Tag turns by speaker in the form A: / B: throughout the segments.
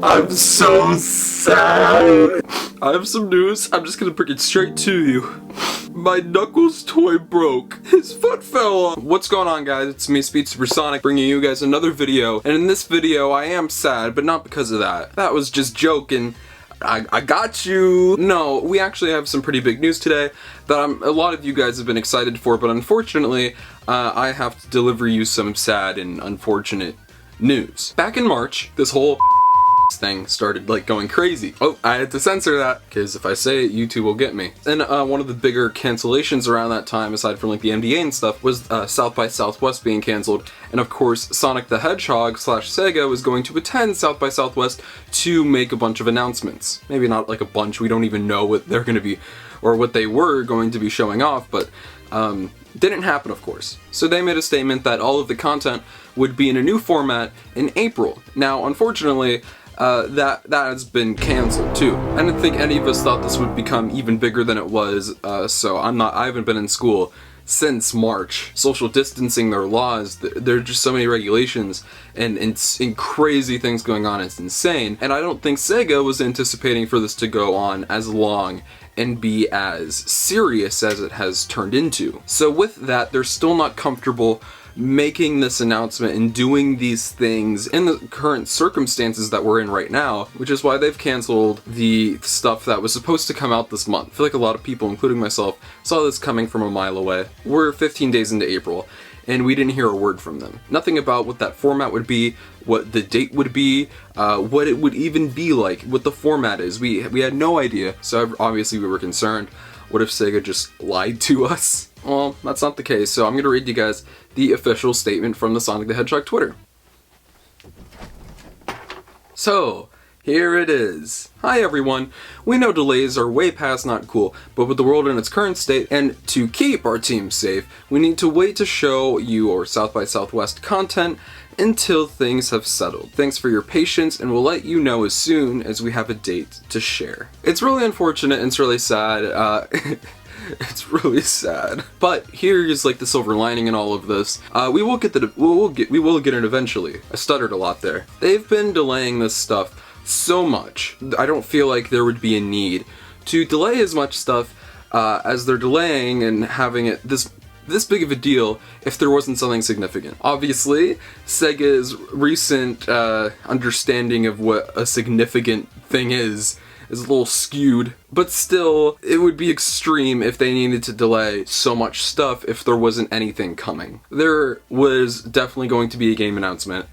A: I'm so sad. I have some news. I'm just gonna bring it straight to you. My Knuckles toy broke. His foot fell off. What's going on, guys? It's me, SpeedSuperSonic, bringing you guys another video. And in this video, I am sad, but not because of that. That was just joking. I got you. No, we actually have some pretty big news today that a lot of you guys have been excited for, but unfortunately, I have to deliver you some sad and unfortunate news. Back in March, this whole thing started like going crazy. Oh, I had to censor that because if I say it, YouTube will get me. And one of the bigger cancellations around that time, aside from like the NBA and stuff, was South by Southwest being canceled. And of course, Sonic the Hedgehog / Sega was going to attend South by Southwest to make a bunch of announcements. Maybe not like a bunch, we don't even know what they're going to be, or what they were going to be showing off, but didn't happen, of course. So they made a statement that all of the content would be in a new format in April. Now, unfortunately, that has been canceled too. I didn't think any of us thought this would become even bigger than it was, so I haven't been in school since March. Social distancing, their laws, there are just so many regulations and crazy things going on, it's insane. And I don't think Sega was anticipating for this to go on as long and be as serious as it has turned into. So with that, they're still not comfortable making this announcement and doing these things in the current circumstances that we're in right now, which is why they've canceled the stuff that was supposed to come out this month. I feel like a lot of people, including myself, saw this coming from a mile away. We're 15 days into April, and we didn't hear a word from them. Nothing about what that format would be, what the date would be, what it would even be like, what the format is. We had no idea, so obviously we were concerned. What if Sega just lied to us? Well, that's not the case, so I'm gonna read you guys the official statement from the Sonic the Hedgehog Twitter. So, here it is. Hi everyone. We know delays are way past not cool, but with the world in its current state, and to keep our team safe, we need to wait to show you our South by Southwest content until things have settled. Thanks for your patience, and we'll let you know as soon as we have a date to share. It's really unfortunate and it's really sad. It's really sad. But here is like the silver lining in all of this. We will get it eventually. I stuttered a lot there. They've been delaying this stuff so much. I don't feel like there would be a need to delay as much stuff as they're delaying and having it this big of a deal if there wasn't something significant. Obviously, Sega's recent understanding of what a significant thing is a little skewed, but still, it would be extreme if they needed to delay so much stuff if there wasn't anything coming. There was definitely going to be a game announcement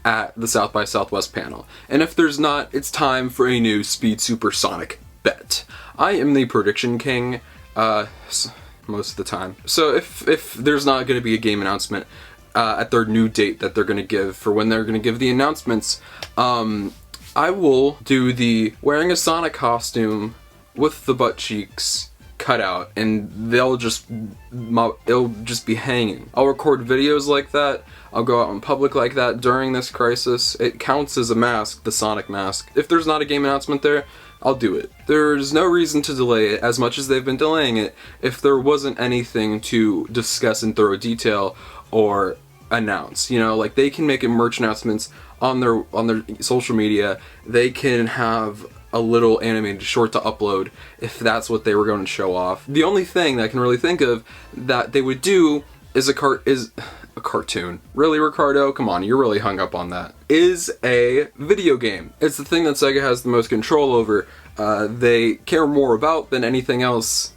A: at the South by Southwest panel, and if there's not, it's time for a new SpeedSuperSonic bet. I am the prediction king, most of the time. So if there's not going to be a game announcement at their new date that they're going to give for when they're going to give the announcements, I will do the wearing a Sonic costume with the butt cheeks cut out, and it'll just be hanging. I'll record videos like that. I'll go out in public like that during this crisis. It counts as a mask, the Sonic mask. If there's not a game announcement there, I'll do it. There's no reason to delay it as much as they've been delaying it if there wasn't anything to discuss in thorough detail or announce. You know, like they can make merch announcements on their social media. They can have a little animated short to upload if that's what they were going to show off. The only thing that I can really think of that they would do is a cartoon. Really, Ricardo? Come on, you're really hung up on that. Is a video game. It's the thing that Sega has the most control over. They care more about than anything else,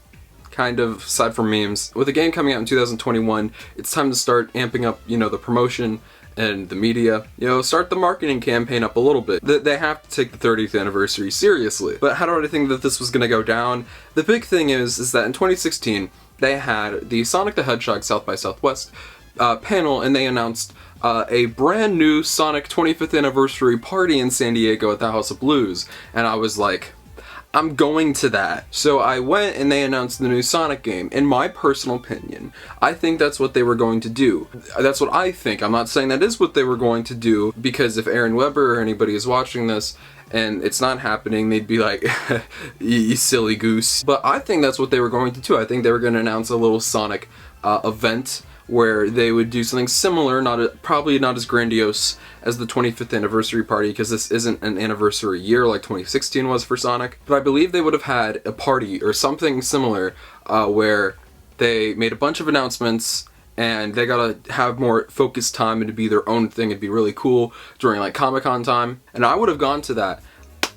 A: kind of, aside from memes. With the game coming out in 2021, it's time to start amping up, you know, the promotion and the media. You know, start the marketing campaign up a little bit. They have to take the 30th anniversary seriously. But how do I think that this was going to go down? The big thing is that in 2016, they had the Sonic the Hedgehog South by Southwest panel, and they announced a brand new Sonic 25th anniversary party in San Diego at the House of Blues. And I was like, I'm going to that. So I went and they announced the new Sonic game. In my personal opinion, I think that's what they were going to do. That's what I think. I'm not saying that is what they were going to do, because if Aaron Weber or anybody is watching this and it's not happening, they'd be like, you silly goose. But I think that's what they were going to do. I think they were going to announce a little Sonic event where they would do something similar, probably not as grandiose as the 25th anniversary party, because this isn't an anniversary year like 2016 was for Sonic, but I believe they would have had a party or something similar where they made a bunch of announcements and they gotta have more focused time and to be their own thing. It'd be really cool during like Comic-Con time, and I would have gone to that.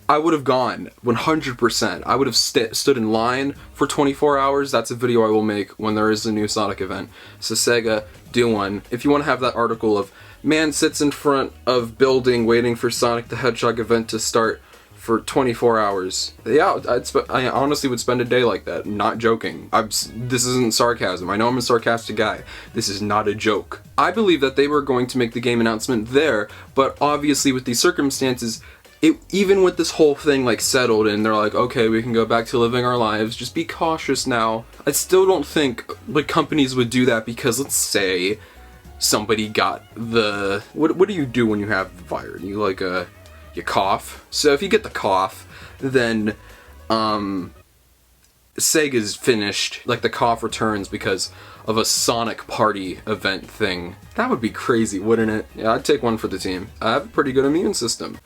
A: I would have gone 100%. I would have stood in line for 24 hours. That's a video I will make when there is a new Sonic event. So Sega, do one. If you want to have that article of man sits in front of building waiting for Sonic the Hedgehog event to start for 24 hours. Yeah, I honestly would spend a day like that. Not joking. This isn't sarcasm. I know I'm a sarcastic guy. This is not a joke. I believe that they were going to make the game announcement there, but obviously with these circumstances, even with this whole thing like settled and they're like, okay, we can go back to living our lives, just be cautious now. I still don't think like companies would do that, because let's say somebody got the, what do you do when you have the virus? You like you cough. So if you get the cough, then Sega's finished, like the cough returns because of a Sonic party event thing. That would be crazy, wouldn't it? Yeah, I'd take one for the team. I have a pretty good immune system.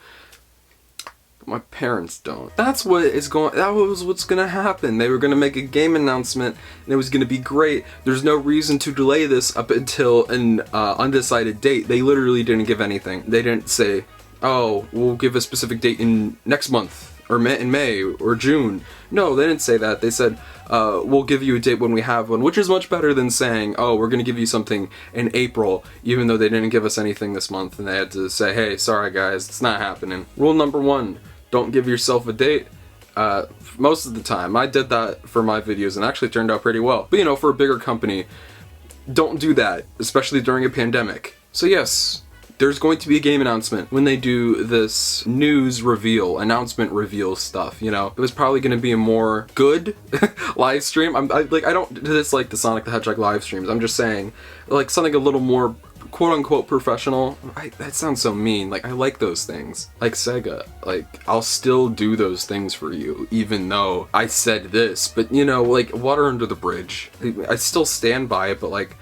A: My parents don't. That was what's gonna happen. They were gonna make a game announcement and it was gonna be great. There's no reason to delay this up until an undecided date. They literally didn't give anything. They didn't say, oh, we'll give a specific date in next month, or in May, or June. No, they didn't say that. They said, we'll give you a date when we have one, which is much better than saying, oh, we're gonna give you something in April, even though they didn't give us anything this month, and they had to say, hey, sorry guys, it's not happening. Rule number 1. Don't give yourself a date. Most of the time. I did that for my videos and actually turned out pretty well. But you know, for a bigger company, don't do that, especially during a pandemic. So yes, there's going to be a game announcement when they do this announcement reveal stuff, you know. It was probably going to be a more good live stream. I don't dislike the Sonic the Hedgehog live streams. I'm just saying, like, something a little more quote-unquote professional. That sounds so mean. Like, I like those things. Like Sega. Like, I'll still do those things for you, even though I said this. But, you know, like, water under the bridge. I still stand by it, but, like,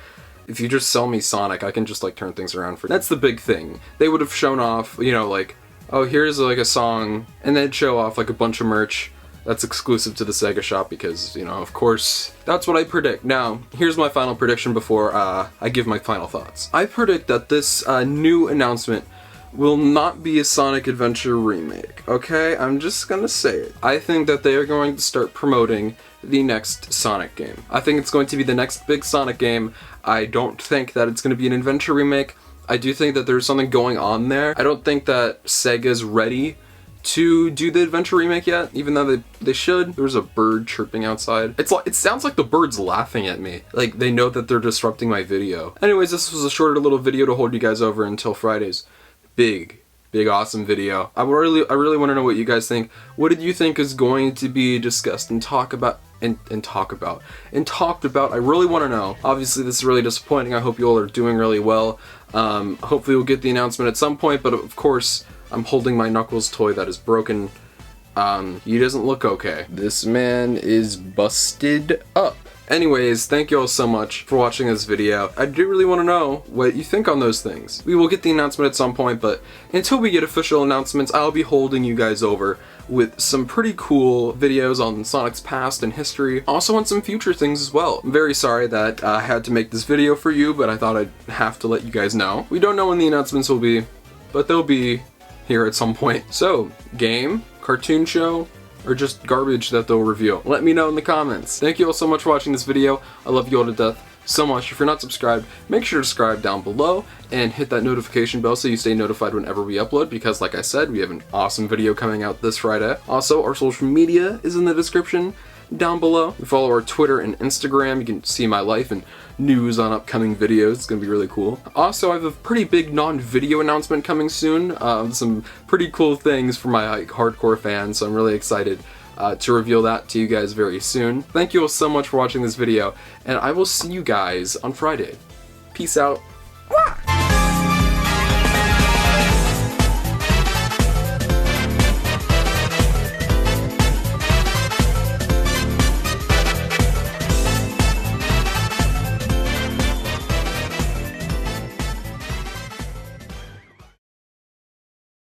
A: if you just sell me Sonic, I can just, like, turn things around for you. That's the big thing. They would have shown off, you know, like, oh, here's, like, a song, and they'd show off, like, a bunch of merch that's exclusive to the Sega shop because, you know, of course, that's what I predict. Now, here's my final prediction before I give my final thoughts. I predict that this new announcement will not be a Sonic Adventure remake, okay? I'm just gonna say it. I think that they are going to start promoting the next Sonic game. I think it's going to be the next big Sonic game. I don't think that it's going to be an adventure remake. I do think that there's something going on there. I don't think that Sega's ready to do the adventure remake yet, even though they should. There's a bird chirping outside. It sounds like the bird's laughing at me. Like, they know that they're disrupting my video. Anyways, this was a shorter little video to hold you guys over until Friday's big awesome video. I really want to know what you guys think. What did you think is going to be discussed and talked about? I really want to know. Obviously, this is really disappointing. I hope you all are doing really well. Hopefully we'll get the announcement at some point, but of course, I'm holding my Knuckles toy that is broken. He doesn't look okay. This man is busted up. Anyways, thank you all so much for watching this video. I do really want to know what you think on those things. We will get the announcement at some point, but until we get official announcements, I'll be holding you guys over with some pretty cool videos on Sonic's past and history. Also on some future things as well. I'm very sorry that I had to make this video for you, but I thought I'd have to let you guys know. We don't know when the announcements will be, but they'll be here at some point. So, game, cartoon show, or just garbage that they'll reveal? Let me know in the comments. Thank you all so much for watching this video. I love you all to death so much. If you're not subscribed, make sure to subscribe down below and hit that notification bell so you stay notified whenever we upload, because like I said, we have an awesome video coming out this Friday. Also, our social media is in the description down below. You follow our Twitter and Instagram. You can see my life and news on upcoming videos. It's gonna be really cool. Also, I have a pretty big non-video announcement coming soon. Some pretty cool things for my hardcore fans, so I'm really excited to reveal that to you guys very soon. Thank you all so much for watching this video, and I will see you guys on Friday. Peace out.